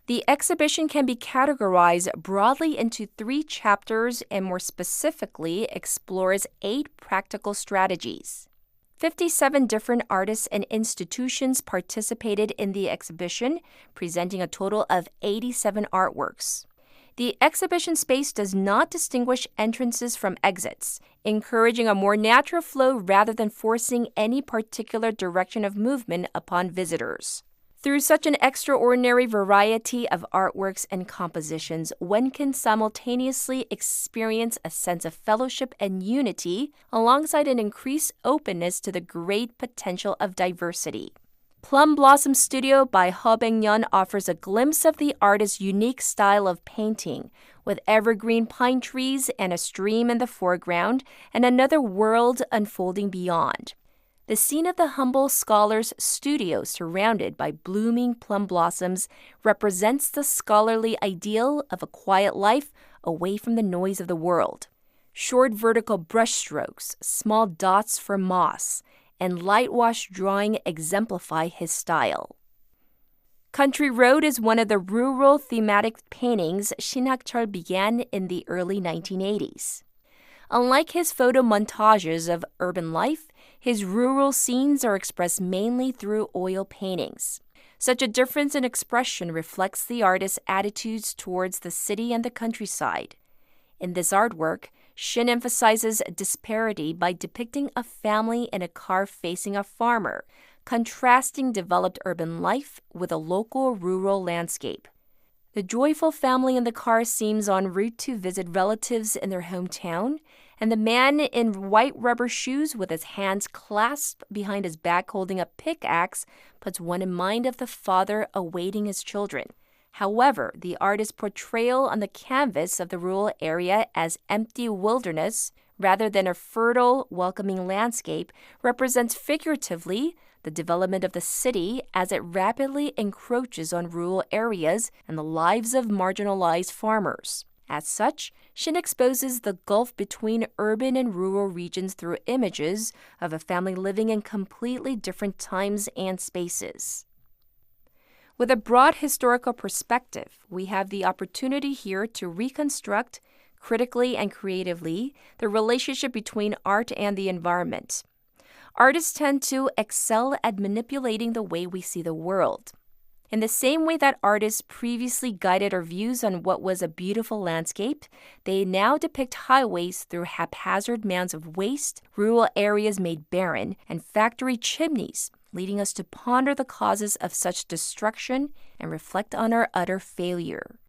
The exhibition can be categorized broadly into 3 chapters and more specifically explores 8 practical strategies. 57 different artists and institutions participated in the exhibition, presenting a total of 87 artworks. The exhibition space does not distinguish entrances from exits, encouraging a more natural flow rather than forcing any particular direction of movement upon visitors. Through such an extraordinary variety of artworks and compositions, one can simultaneously experience a sense of fellowship and unity alongside an increased openness to the great potential of diversity. Plum Blossom Studio by Ho Beng-yeon offers a glimpse of the artist's unique style of painting, with evergreen pine trees and a stream in the foreground and another world unfolding beyond. The scene of the humble scholar's studio surrounded by blooming plum blossoms represents the scholarly ideal of a quiet life away from the noise of the world. Short vertical brushstrokes, small dots for moss, and light wash drawing exemplify his style. Country Road is one of the rural thematic paintings Shin Hak-chul began in the early 1980s. Unlike his photo montages of urban life, his rural scenes are expressed mainly through oil paintings. Such a difference in expression reflects the artist's attitudes towards the city and the countryside. In this artwork, Shin emphasizes disparity by depicting a family in a car facing a farmer, contrasting developed urban life with a local rural landscape. The joyful family in the car seems en route to visit relatives in their hometown, and the man in white rubber shoes with his hands clasped behind his back holding a pickaxe puts one in mind of the father awaiting his children. However, the artist's portrayal on the canvas of the rural area as empty wilderness rather than a fertile, welcoming landscape represents figuratively the development of the city as it rapidly encroaches on rural areas and the lives of marginalized farmers. As such, Shin exposes the gulf between urban and rural regions through images of a family living in completely different times and spaces. With a broad historical perspective, we have the opportunity here to reconstruct, critically and creatively, the relationship between art and the environment. Artists tend to excel at manipulating the way we see the world. In the same way that artists previously guided our views on what was a beautiful landscape, they now depict highways through haphazard mounds of waste, rural areas made barren, and factory chimneys, leading us to ponder the causes of such destruction and reflect on our utter failure.